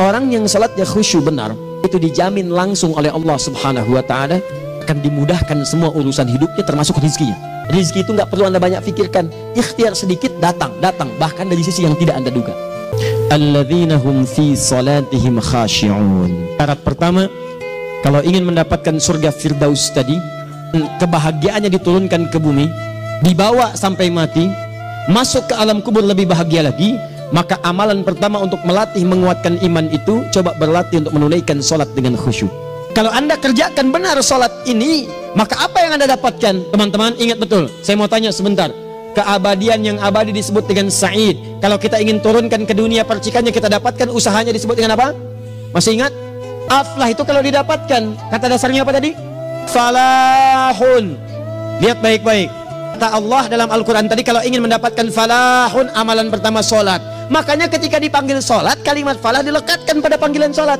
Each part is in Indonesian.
Orang yang salatnya khusyuk benar, itu dijamin langsung oleh Allah Subhanahu wa ta'ala akan dimudahkan semua urusan hidupnya, termasuk rezekinya. Rezeki itu nggak perlu Anda banyak pikirkan, ikhtiar sedikit datang, bahkan dari sisi yang tidak Anda duga. Alladzina hum fi salatihim khashi'un. Syarat pertama, kalau ingin mendapatkan surga Firdaus tadi, kebahagiaannya diturunkan ke bumi, dibawa sampai mati, masuk ke alam kubur lebih bahagia lagi. Maka amalan pertama untuk melatih menguatkan iman itu, coba berlatih untuk menunaikan sholat dengan khusyuk. Kalau Anda kerjakan benar sholat ini, maka apa yang Anda dapatkan? Teman-teman ingat betul, saya mau tanya sebentar. Keabadian yang abadi disebut dengan sa'id. Kalau kita ingin turunkan ke dunia percikannya, kita dapatkan usahanya disebut dengan apa? Masih ingat? Aflah itu kalau didapatkan, kata dasarnya apa tadi? Falahun. Lihat baik-baik. Kata Allah dalam Al-Quran tadi, kalau ingin mendapatkan falahun, amalan pertama sholat. Makanya ketika dipanggil sholat, kalimat falah dilekatkan pada panggilan sholat.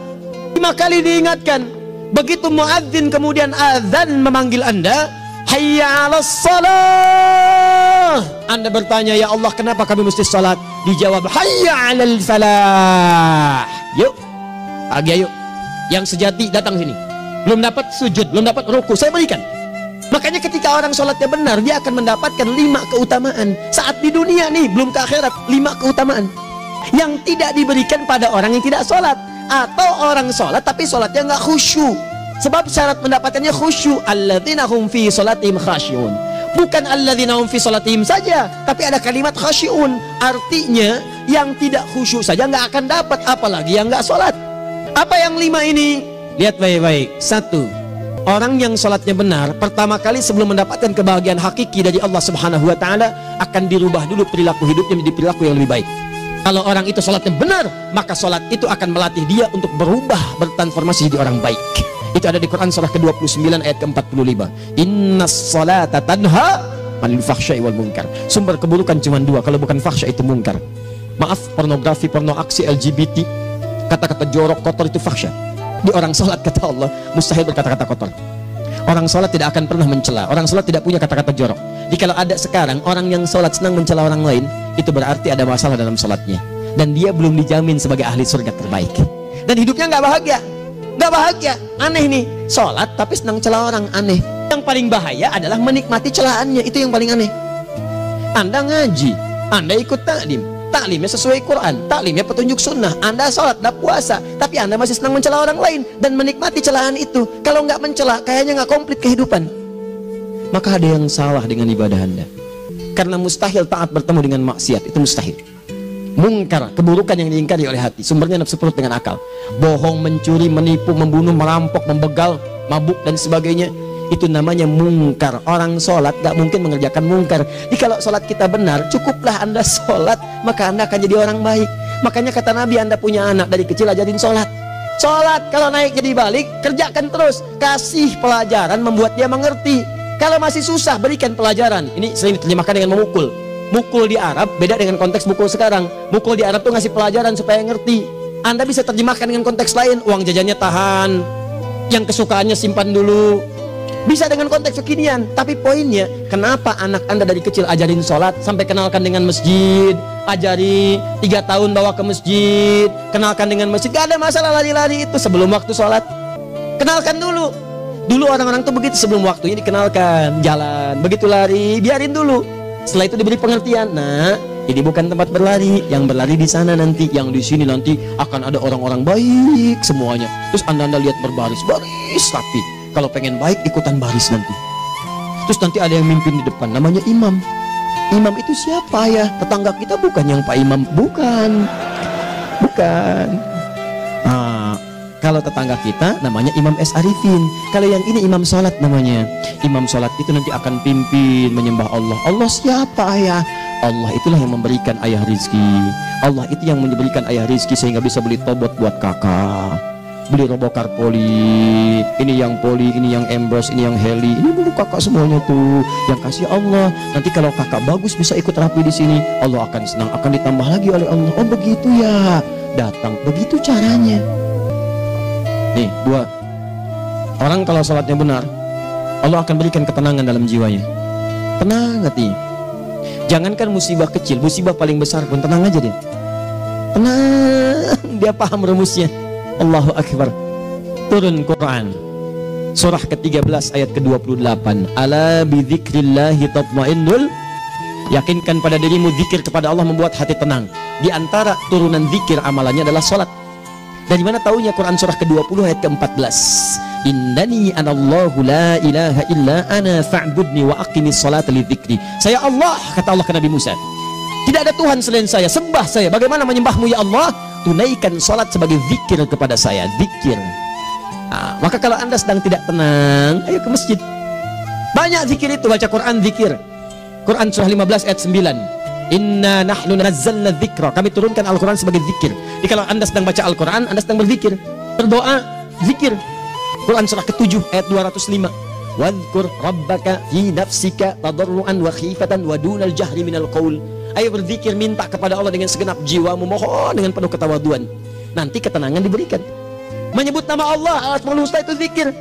5 kali diingatkan. Begitu muadzin kemudian azan memanggil Anda, hayya 'alas shalah. Anda bertanya, ya Allah kenapa kami mesti sholat? Dijawab, hayya 'alal falah. Yuk, pagi yuk. Yang sejati datang sini. Belum dapat sujud, belum dapat ruku, saya berikan. Makanya ketika orang sholatnya benar, dia akan mendapatkan 5 keutamaan. Saat di dunia nih, belum ke akhirat, 5 keutamaan yang tidak diberikan pada orang yang tidak sholat, atau orang sholat tapi sholatnya nggak khusyuk. Sebab syarat mendapatkannya khusyuk. Alladzina hum fi sholatihim khasyi'un. Bukan alladzina hum fi sholatihim saja, tapi ada kalimat khasyi'un. Artinya yang tidak khusyuk saja nggak akan dapat, apalagi yang nggak sholat. Apa yang 5 ini? Lihat baik-baik. 1. Orang yang sholatnya benar, pertama kali sebelum mendapatkan kebahagiaan hakiki dari Allah Subhanahu wa ta'ala, akan dirubah dulu perilaku hidupnya menjadi perilaku yang lebih baik. Kalau orang itu sholatnya benar, maka sholat itu akan melatih dia untuk berubah, bertransformasi jadi orang baik. Itu ada di Quran surah ke-29 ayat ke-45. Innas sholata tanha 'anil fahsya'i wal munkar. Sumber keburukan cuma 2, kalau bukan fahsya itu munkar. Maaf, pornografi, porno aksi, LGBT, kata-kata jorok, kotor itu fahsya. Di orang sholat kata Allah mustahil berkata-kata kotor. Orang sholat tidak akan pernah mencela. Orang sholat tidak punya kata-kata jorok. Jadi kalau ada sekarang orang yang sholat senang mencela orang lain, itu berarti ada masalah dalam sholatnya, dan dia belum dijamin sebagai ahli surga terbaik, dan hidupnya nggak bahagia. Nggak bahagia, aneh nih. Sholat tapi senang celah orang, aneh. Yang paling bahaya adalah menikmati celahannya, itu yang paling aneh. Anda ngaji, Anda ikut taklim, taklimnya sesuai Quran, taklimnya petunjuk sunnah. Anda sholat, Anda puasa, tapi Anda masih senang mencela orang lain dan menikmati celahan itu. Kalau nggak mencela, kayaknya nggak komplit kehidupan. Maka ada yang salah dengan ibadah Anda. Karena mustahil taat bertemu dengan maksiat, itu mustahil. Mungkar, keburukan yang diingkari oleh hati, sumbernya nafsu perut dengan akal. Bohong, mencuri, menipu, membunuh, merampok, membegal, mabuk dan sebagainya, itu namanya mungkar. Orang sholat gak mungkin mengerjakan mungkar. Jadi kalau sholat kita benar, cukuplah Anda sholat, maka Anda akan jadi orang baik. Makanya kata Nabi, Anda punya anak dari kecil ajarin sholat. Sholat, kalau naik jadi balik, kerjakan terus. Kasih pelajaran membuat dia mengerti. Kalau masih susah, berikan pelajaran. Ini sering diterjemahkan dengan memukul. Mukul di Arab beda dengan konteks mukul sekarang. Mukul di Arab tuh ngasih pelajaran supaya ngerti. Anda bisa terjemahkan dengan konteks lain. Uang jajannya tahan, yang kesukaannya simpan dulu. Bisa dengan konteks kekinian. Tapi poinnya, kenapa anak Anda dari kecil ajarin sholat, sampai kenalkan dengan masjid, ajari 3 tahun bawa ke masjid, kenalkan dengan masjid. Gak ada masalah lari-lari itu sebelum waktu sholat. Kenalkan dulu. Dulu orang-orang tuh begitu, sebelum waktunya dikenalkan jalan, begitu lari biarin dulu. Setelah itu diberi pengertian. Nah, ini bukan tempat berlari, yang berlari di sana nanti, yang di sini nanti akan ada orang-orang baik semuanya. Terus anda lihat berbaris, baris rapi. Kalau pengen baik, ikutan baris nanti. Terus nanti ada yang mimpin di depan, namanya imam. Imam itu siapa ya? Tetangga kita bukan yang Pak Imam, bukan. Nah, kalau tetangga kita namanya Imam S. Arifin. Kalau yang ini imam sholat namanya. Imam sholat itu nanti akan pimpin menyembah Allah. Allah siapa ya? Allah itulah yang memberikan ayah rizki. Allah itu yang memberikan ayah rizki sehingga bisa beli tobot buat kakak, beli robokar poli. Ini yang poli, ini yang embros, ini yang heli. Ini dulu kakak semuanya tuh yang kasih Allah. Nanti kalau kakak bagus bisa ikut rapi di sini, Allah akan senang, akan ditambah lagi oleh Allah. Oh begitu ya, datang begitu caranya. Nih 2. Orang kalau sholatnya benar, Allah akan berikan ketenangan dalam jiwanya. Tenang hati. Jangankan musibah kecil, musibah paling besar pun tenang aja dia. Tenang, dia paham rumusnya. Allahu Akbar. Turun Quran surah ke-13 ayat ke-28. Ala bidzikrillahi tatmainnul. Yakinkan pada dirimu zikir kepada Allah membuat hati tenang. Di antara turunan zikir amalannya adalah salat. Dari mana taunya? Quran surah ke-20 ayat ke-14. Innani anallahu la ilaha illa ana fa'budni wa aqimis salata lidzikri. Saya Allah, kata Allah ke Nabi Musa. Tidak ada Tuhan selain saya, sembah saya. Bagaimana menyembahmu ya Allah? Tunaikan salat sebagai zikir kepada saya. Zikir. Nah, maka kalau Anda sedang tidak tenang, ayo ke masjid. Banyak zikir itu, baca Quran zikir. Quran surah 15 ayat 9. Inna nahnu nazzalna dzikra. Kami turunkan Al-Quran sebagai zikir. Jadi kalau Anda sedang baca Al-Quran, Anda sedang berzikir. Berdoa, zikir. Quran surah ke-7 ayat 205. Wadhkur rabbaka fi nafsika tadarruan wa khifatan wa dunal jahri minal qaul. Ayo berzikir, minta kepada Allah dengan segenap jiwamu, mohon dengan penuh ketawaduan. Nanti ketenangan diberikan. Menyebut nama Allah, Asmaul Husna itu zikir.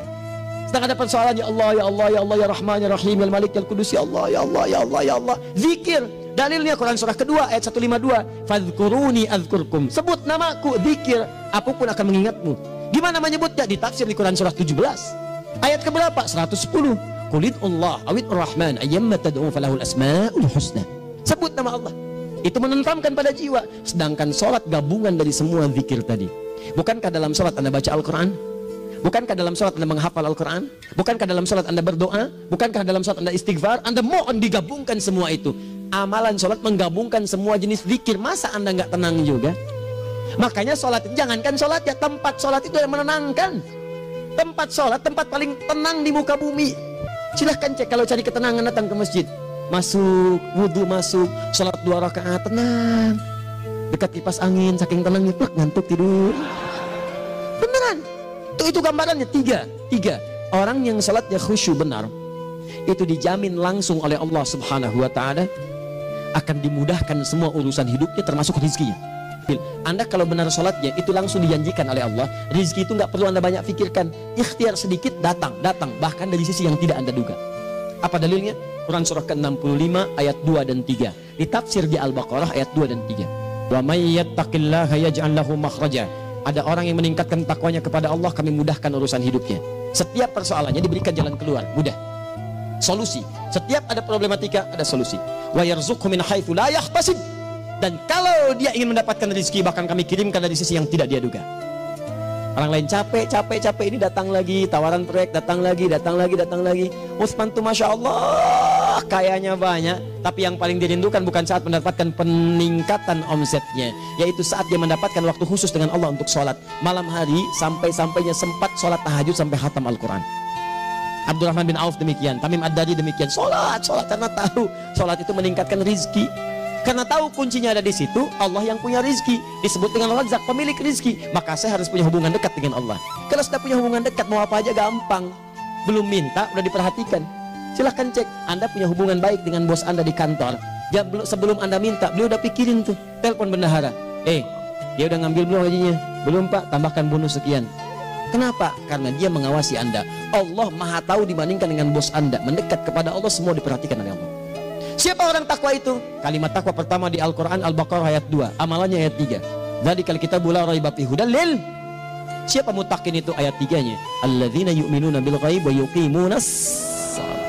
Sedang ada persoalan, ya Allah, ya Allah, ya Allah, ya Rahman, ya Rahim, ya Malik, ya Qudus, ya Allah, ya Allah, ya Allah, ya Allah. Zikir. Dalilnya Quran surah kedua ayat 152. Fadhkuruni adzkurkum. Sebut namaku, zikir. Aku pun akan mengingatmu. Gimana menyebutnya? Ditafsir di Quran surah 17. Ayat keberapa? 110. Qulid Allah awid Rahman ayyamma tad'u falahul asmaul husna. Sebut nama Allah. Itu menentamkan pada jiwa. Sedangkan sholat gabungan dari semua zikir tadi. Bukankah dalam sholat Anda baca Al-Quran? Bukankah dalam sholat Anda menghafal Al-Quran? Bukankah dalam sholat Anda berdoa? Bukankah dalam sholat Anda istighfar? Anda mohon digabungkan semua itu. Amalan sholat menggabungkan semua jenis zikir. Masa Anda nggak tenang juga? Makanya sholat, jangankan sholat ya, tempat sholat itu yang menenangkan. Tempat sholat, tempat paling tenang di muka bumi. Silahkan cek, kalau cari ketenangan datang ke masjid. Masuk, wudhu masuk, sholat 2 rakaat, tenang. Dekat kipas angin, saking tenangnya, plak, ngantuk tidur. Beneran. Itu gambarannya, tiga. Orang yang sholatnya khusyuk benar, itu dijamin langsung oleh Allah Subhanahu wa Ta'ala akan dimudahkan semua urusan hidupnya, termasuk rezekinya. Anda kalau benar sholatnya, itu langsung dijanjikan oleh Allah. Rezeki itu nggak perlu Anda banyak pikirkan. Ikhtiar sedikit datang, bahkan dari sisi yang tidak Anda duga. Apa dalilnya? Quran surah ke-65 ayat 2 dan 3. Ditafsir di Al-Baqarah ayat 2 dan 3. Wa may yattaqillaha yaj'al lahu makhraja. Ada orang yang meningkatkan takwanya kepada Allah, kami mudahkan urusan hidupnya. Setiap persoalannya diberikan jalan keluar, mudah. Solusi. Setiap ada problematika, ada solusi. Wa yarzuqhu min haitsu la yahtasib. Dan kalau dia ingin mendapatkan rezeki, bahkan kami kirimkan dari sisi yang tidak dia duga. Orang lain capek ini datang lagi, tawaran proyek datang lagi. Utsman tuh Masya Allah kayanya banyak, tapi yang paling dirindukan bukan saat mendapatkan peningkatan omsetnya, yaitu saat dia mendapatkan waktu khusus dengan Allah untuk sholat malam hari, sampai-sampainya sempat sholat tahajud sampai khatam Al-Quran. Abdurrahman bin Auf demikian, Tamim Ad-Dari demikian, sholat karena tahu sholat itu meningkatkan rizki. Karena tahu kuncinya ada di situ, Allah yang punya rizki, disebut dengan Razzaq, pemilik rizki. Maka saya harus punya hubungan dekat dengan Allah. Kalau sudah punya hubungan dekat, mau apa aja gampang. Belum minta, udah diperhatikan. Silahkan cek, Anda punya hubungan baik dengan bos Anda di kantor. Ya, sebelum Anda minta, beliau udah pikirin tuh, telepon bendahara. Dia udah ngambil belum gajinya? Belum Pak, tambahkan bonus sekian. Kenapa? Karena dia mengawasi Anda. Allah maha tahu dibandingkan dengan bos Anda. Mendekat kepada Allah, semua diperhatikan oleh Allah. Siapa orang takwa itu? Kalimat takwa pertama di Al-Quran Al-Baqarah ayat 2, amalannya ayat 3. Dzalikal kitabu la raiba fihi hudal lil. Siapa mutakin itu? Ayat 3-nya. Alladzina yu'minuna bil ghaib wa yuqimunas shalah.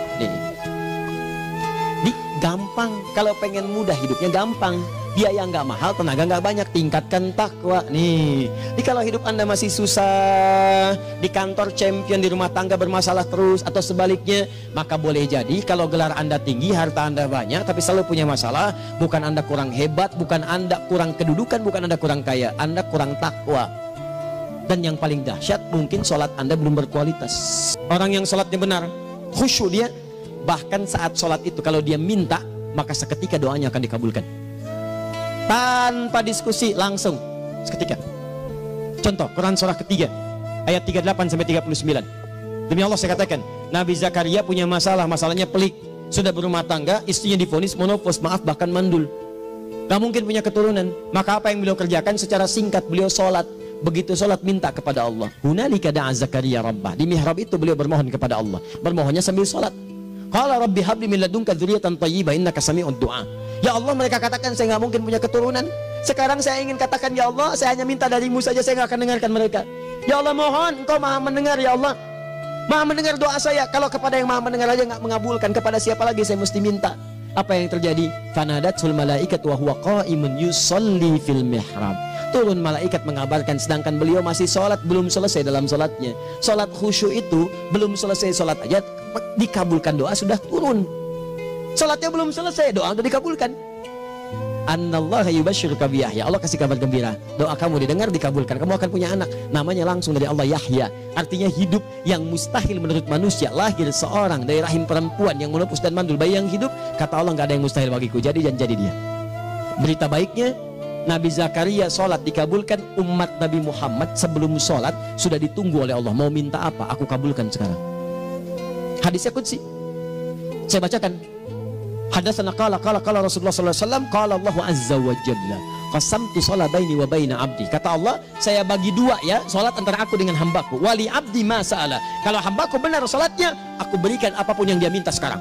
Gampang. Kalau pengen mudah hidupnya gampang. Biaya nggak mahal, tenaga nggak banyak, tingkatkan takwa nih. Jadi kalau hidup Anda masih susah, di kantor champion, di rumah tangga bermasalah terus, atau sebaliknya, maka boleh jadi kalau gelar Anda tinggi, harta Anda banyak, tapi selalu punya masalah. Bukan Anda kurang hebat, bukan Anda kurang kedudukan, bukan Anda kurang kaya, Anda kurang takwa. Dan yang paling dahsyat, mungkin sholat Anda belum berkualitas. Orang yang sholatnya benar, khusyuk dia, bahkan saat sholat itu kalau dia minta, maka seketika doanya akan dikabulkan. Tanpa diskusi, langsung seketika. Contoh Quran surah ketiga ayat 38 sampai 39. Demi Allah saya katakan, Nabi Zakaria punya masalahnya pelik. Sudah berumah tangga, istrinya divonis monopos, maaf bahkan mandul. Gak mungkin punya keturunan. Maka apa yang beliau kerjakan? Secara singkat beliau sholat. Begitu sholat minta kepada Allah. Hunalika da'a Zakaria rabbah. Di mihrab itu beliau bermohon kepada Allah. Bermohonnya sambil sholat. Qala rabbi habli min ladunka dzurriyyatan thayyibah innaka sami'ud du'a. Ya Allah, mereka katakan saya nggak mungkin punya keturunan. Sekarang saya ingin katakan, ya Allah, saya hanya minta darimu saja, saya nggak akan dengarkan mereka. Ya Allah, mohon Engkau maha mendengar, ya Allah, maha mendengar doa saya. Kalau kepada yang maha mendengar aja nggak mengabulkan, kepada siapa lagi saya mesti minta? Apa yang terjadi? Fanadatul malaikat wa huwa qa'imun yusalli fil mihrab. Turun malaikat mengabarkan, sedangkan beliau masih sholat, belum selesai dalam sholatnya. Sholat khusyuk itu belum selesai sholat aja dikabulkan, doa sudah turun. Sholatnya belum selesai, doa sudah dikabulkan. Annallaha yubashshiruka bi Yahya. Allah kasih kabar gembira, doa kamu didengar, dikabulkan, kamu akan punya anak, namanya langsung dari Allah Yahya. Artinya hidup yang mustahil menurut manusia, lahir seorang dari rahim perempuan yang menepus dan mandul, bayi yang hidup, kata Allah nggak ada yang mustahil bagiku, jadi dan jadi dia. Berita baiknya, Nabi Zakaria sholat dikabulkan. Umat Nabi Muhammad sebelum sholat sudah ditunggu oleh Allah, mau minta apa, aku kabulkan sekarang. Hadisnya qudsi, saya bacakan. Hadatsana qala Rasulullah sallallahu alaihi wasallam, qala Allah azza wa jalla, qasamtu shalah baini wa baina abdi. Kata Allah, saya bagi dua ya salat antara aku dengan hambaku. Wali abdi ma sa'ala. Kalau hambaku benar salatnya, aku berikan apapun yang dia minta sekarang.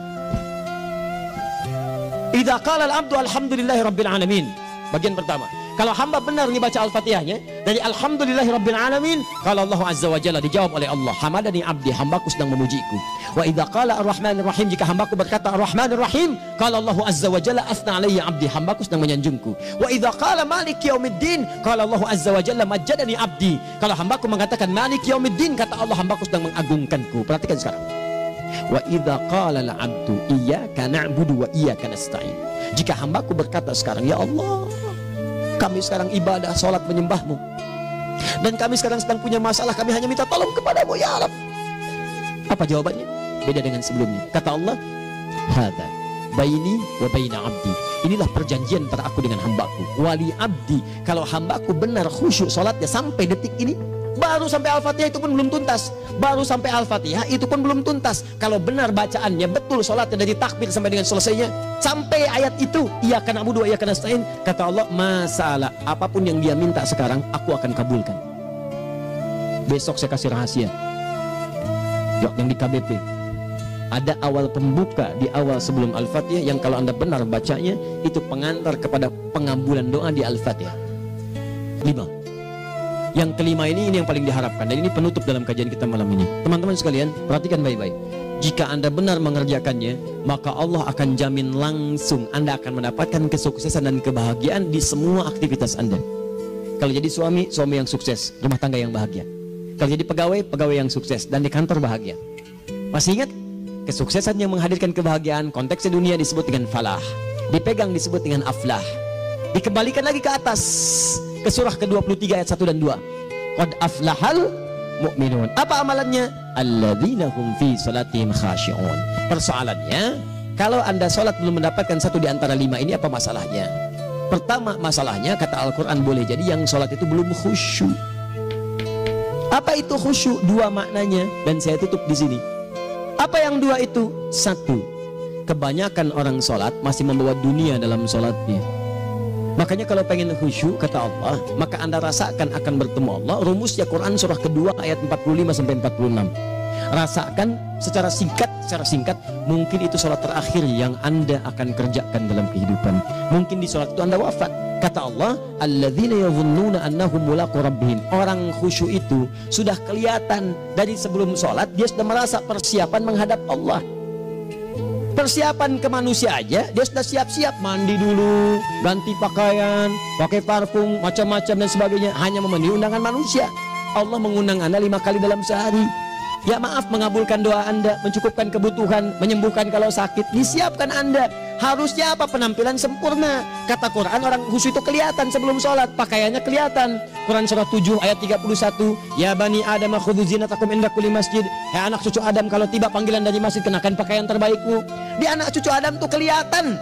Idza qala al-abdu alhamdulillahi rabbil alamin. Bagian pertama, kalau hamba benar membaca Al-Fatihahnya dari alhamdulillahi rabbil alamin, kalau Allah azza wa jalla dijawab oleh Allah, hamadani abdi, hambaku sedang memujiku. Wa idza qala ar-rahmanir rahim, jika hambaku berkata ar-rahmanir rahim, kalau Allah azza wa jalla asna alayya abdi, hambaku sedang menyanjungku. Wa idza qala maliki yaumiddin, kalau Allah azza wa jalla majjadani abdi, kalau hambaku mengatakan maliki yaumiddin, kata Allah, hambaku sedang mengagungkanku. Perhatikan sekarang. Wa idza qala al-'abdu iyyaka na'budu wa iyyaka nasta'in, jika hambaku berkata sekarang, ya Allah, kami sekarang ibadah, sholat menyembahmu, dan kami sekarang sedang punya masalah, kami hanya minta tolong kepadamu ya Rabb. Apa jawabannya? Beda dengan sebelumnya. Kata Allah, hadza baini wa baina abdi, inilah perjanjian antara aku dengan hambaku. Wali abdi, kalau hambaku benar khusyuk sholatnya sampai detik ini, baru sampai Al-Fatihah itu pun belum tuntas, baru sampai Al-Fatihah itu pun belum tuntas. Kalau benar bacaannya betul, sholatnya dari takbir sampai dengan selesainya, sampai ayat itu, iyyaka na'budu wa iyyaka nasta'in, kata Allah, masalah apapun yang dia minta sekarang, aku akan kabulkan. Besok saya kasih rahasia yang di KBP. Ada awal pembuka di awal sebelum Al-Fatihah yang kalau anda benar bacanya, itu pengantar kepada pengabulan doa di Al-Fatihah. 5. Yang kelima ini yang paling diharapkan, dan ini penutup dalam kajian kita malam ini. Teman-teman sekalian, perhatikan baik-baik. Jika anda benar mengerjakannya, maka Allah akan jamin langsung anda akan mendapatkan kesuksesan dan kebahagiaan di semua aktivitas anda. Kalau jadi suami, suami yang sukses, rumah tangga yang bahagia. Kalau jadi pegawai, pegawai yang sukses, dan di kantor bahagia. Masih ingat? Kesuksesan yang menghadirkan kebahagiaan, konteksnya dunia disebut dengan falah, dipegang disebut dengan aflah. Dikembalikan lagi ke atas, ke surah ke-23 ayat 1 dan 2. Qad aflahal mu'minun. Apa amalannya? Alladzina hum fi salatihim khashi'un. Persoalannya, kalau anda sholat belum mendapatkan satu di antara 5 ini, apa masalahnya? Pertama masalahnya, kata Al-Quran, boleh jadi yang sholat itu belum khusyuk. Apa itu khusyuk? 2 maknanya, dan saya tutup di sini. Apa yang 2 itu? 1, kebanyakan orang sholat masih membawa dunia dalam sholatnya. Makanya kalau pengen khusyuk, kata Allah, maka anda rasakan akan bertemu Allah. Rumusnya Quran surah kedua ayat 45 sampai 46. Rasakan secara singkat, mungkin itu sholat terakhir yang anda akan kerjakan dalam kehidupan. Mungkin di sholat itu anda wafat. Kata Allah, alladzina yadhunnuna annahum mulaqu rabbihim. Orang khusyuk itu sudah kelihatan dari sebelum sholat, dia sudah merasa persiapan menghadap Allah. Persiapan ke manusia aja dia sudah siap-siap, mandi dulu, ganti pakaian, pakai parfum, macam-macam dan sebagainya, hanya memenuhi undangan manusia. Allah mengundang anda 5 kali dalam sehari. Ya maaf, mengabulkan doa anda, mencukupkan kebutuhan, menyembuhkan kalau sakit, disiapkan anda. Harusnya apa? Penampilan sempurna. Kata Quran, orang khusyuk itu kelihatan sebelum sholat, pakaiannya kelihatan. Quran surah 7 ayat 31, ya bani Adam khudhu zinatakum inda kulli masjid. Hai anak cucu Adam, kalau tiba panggilan dari masjid, kenakan pakaian terbaikmu. Di anak cucu Adam tuh kelihatan.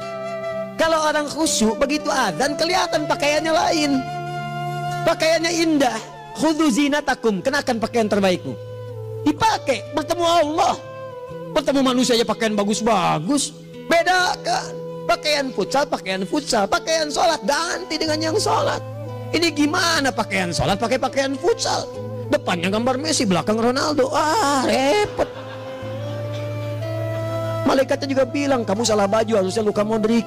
Kalau orang khusyuk begitu adzan, kelihatan pakaiannya lain, pakaiannya indah. Khudhu zinatakum, kenakan pakaian terbaikmu. Dipakai bertemu Allah, bertemu manusia aja pakaian bagus-bagus. Bedakan pakaian futsal, pakaian sholat ganti dengan yang sholat. Ini gimana pakaian sholat pakai pakaian futsal? Depannya gambar Messi, belakang Ronaldo. Repot. Malaikatnya juga bilang, kamu salah baju, harusnya Luka Modric.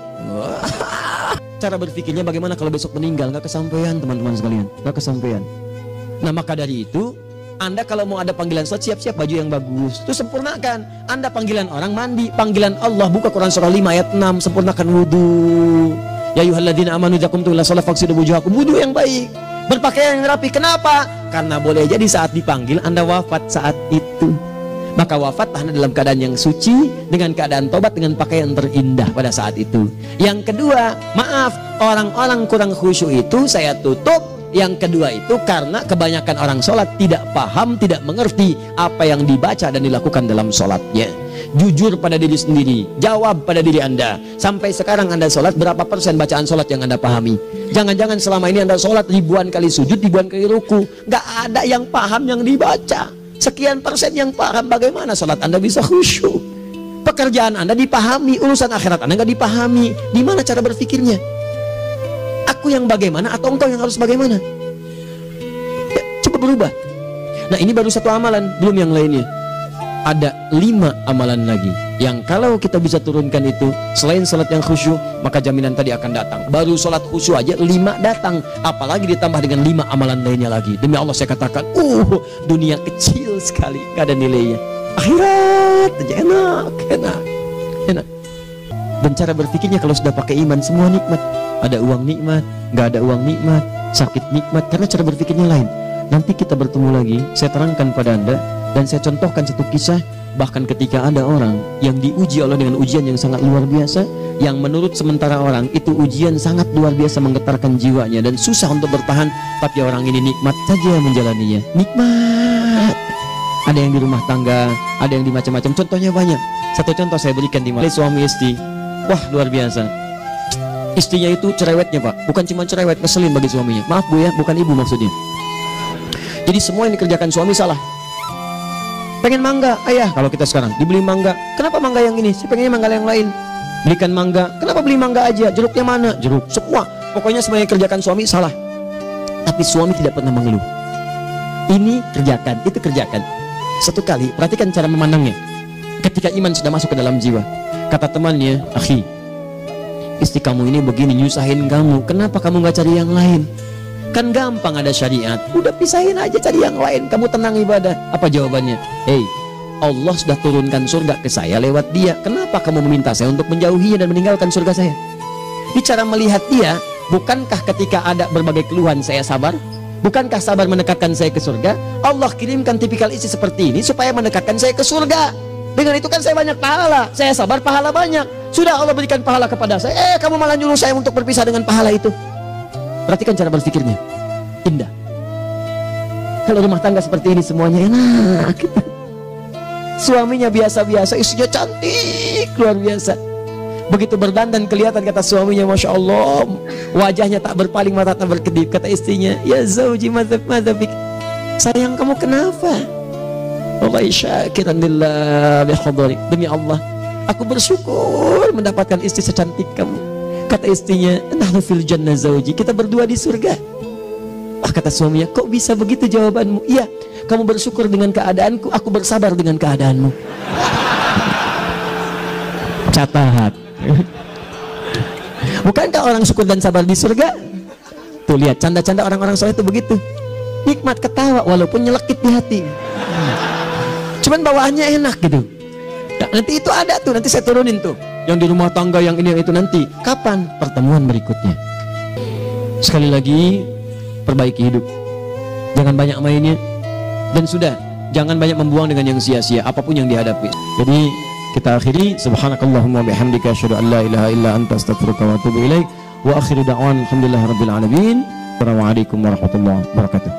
cara berpikirnya bagaimana kalau besok meninggal, nggak kesampaian teman-teman sekalian, nggak kesampaian. Nah maka dari itu Anda kalau mau ada panggilan sholat, siap-siap baju yang bagus, itu sempurnakan. Anda panggilan orang mandi, panggilan Allah buka Quran surah 5 ayat 6, sempurnakan wudu. Ya ayyuhalladzina amanu idza qumtum ila shalah faghsilu wujuhakum, wudu yang baik, berpakaian yang rapi. Kenapa? Karena boleh jadi saat dipanggil Anda wafat saat itu. Maka wafat Anda dalam keadaan yang suci, dengan keadaan tobat, dengan pakaian terindah pada saat itu. Yang kedua, maaf, orang-orang kurang khusyuk itu saya tutup. Yang kedua itu karena kebanyakan orang sholat tidak paham, tidak mengerti apa yang dibaca dan dilakukan dalam sholatnya. Jujur pada diri sendiri, jawab pada diri Anda. Sampai sekarang Anda sholat, berapa persen bacaan sholat yang Anda pahami? Jangan-jangan selama ini Anda sholat ribuan kali sujud, ribuan kali ruku, nggak ada yang paham yang dibaca. Sekian persen yang paham. Bagaimana sholat Anda bisa khusyuk? Pekerjaan Anda dipahami, urusan akhirat Anda nggak dipahami. Di mana cara berpikirnya? Aku yang bagaimana atau engkau yang harus bagaimana? Ya, coba berubah. Nah ini baru satu amalan, belum yang lainnya. Ada 5 amalan lagi yang kalau kita bisa turunkan itu, selain sholat yang khusyuk, maka jaminan tadi akan datang. Baru sholat khusyuk aja 5 datang, apalagi ditambah dengan 5 amalan lainnya lagi. Demi Allah saya katakan, dunia kecil sekali, gak ada nilainya. Akhirat aja enak. Dan cara berpikirnya kalau sudah pakai iman, semua nikmat. Ada uang nikmat, nggak ada uang nikmat, sakit nikmat, karena cara berpikirnya lain. Nanti kita bertemu lagi, saya terangkan pada Anda, dan saya contohkan satu kisah. Bahkan ketika ada orang yang diuji Allah dengan ujian yang sangat luar biasa, yang menurut sementara orang itu ujian sangat luar biasa menggetarkan jiwanya dan susah untuk bertahan, tapi orang ini nikmat saja menjalaninya. Nikmat. Ada yang di rumah tangga, ada yang di macam-macam, contohnya banyak. Satu contoh saya berikan di Malaysia, suami istri, wah luar biasa. Istrinya itu cerewetnya Pak, bukan cuma cerewet, ngeselin bagi suaminya. Maaf Bu ya, bukan ibu maksudnya. Jadi semua yang dikerjakan suami salah. Pengen mangga, ayah, kalau kita sekarang dibeli mangga, kenapa mangga yang ini? Saya pengennya mangga yang lain. Belikan mangga, kenapa beli mangga aja? Jeruknya mana? Jeruk, semua. Pokoknya semua yang kerjakan suami salah. Tapi suami tidak pernah mengeluh. Ini kerjakan, itu kerjakan. Satu kali, perhatikan cara memandangnya. Ketika iman sudah masuk ke dalam jiwa, kata temannya, akhi, istri kamu ini begini nyusahin kamu, kenapa kamu nggak cari yang lain? Kan gampang, ada syariat, udah pisahin aja, cari yang lain, kamu tenang ibadah. Apa jawabannya? Hei, Allah sudah turunkan surga ke saya lewat dia, kenapa kamu meminta saya untuk menjauhinya dan meninggalkan surga saya? Bicara melihat dia, bukankah ketika ada berbagai keluhan saya sabar? Bukankah sabar mendekatkan saya ke surga? Allah kirimkan tipikal istri seperti ini supaya mendekatkan saya ke surga. Dengan itu kan saya banyak pahala, saya sabar pahala banyak. Sudah Allah berikan pahala kepada saya, kamu malah nyuruh saya untuk berpisah dengan pahala itu. Perhatikan cara berpikirnya, indah. Kalau rumah tangga seperti ini semuanya enak. Suaminya biasa-biasa, istrinya cantik, luar biasa. Begitu berdandan kelihatan, kata suaminya, Masya Allah, wajahnya tak berpaling, mata tak berkedip. Kata istrinya, ya zauji madzabik, sayang kamu kenapa? Wallahi syakiran lillah bihadari, demi Allah aku bersyukur mendapatkan istri secantik kamu. Kata istrinya, nahnu fil jannah zauji, kita berdua di surga. Kata suaminya, kok bisa begitu jawabanmu? Iya, kamu bersyukur dengan keadaanku, aku bersabar dengan keadaanmu. Catat. Bukankah orang syukur dan sabar di surga? Tuh lihat, canda-canda orang-orang soleh itu begitu. Nikmat, ketawa walaupun nyelekit di hati. Cuman bawaannya enak gitu. Nah, nanti itu ada tuh, nanti saya turunin tuh. Yang di rumah tangga, yang ini, yang itu nanti. Kapan? Pertemuan berikutnya. Sekali lagi, perbaiki hidup. Jangan banyak mainnya. Dan sudah, jangan banyak membuang dengan yang sia-sia, apapun yang dihadapi. Jadi, kita akhiri. Subhanakallahumma bihamdika asyhadu an la ilaha illa anta astaghfiruka wa atubu ilaik. Wa akhiru da'wan alhamdulillahirabbil alamin. Wassalamualaikum warahmatullahi wabarakatuh.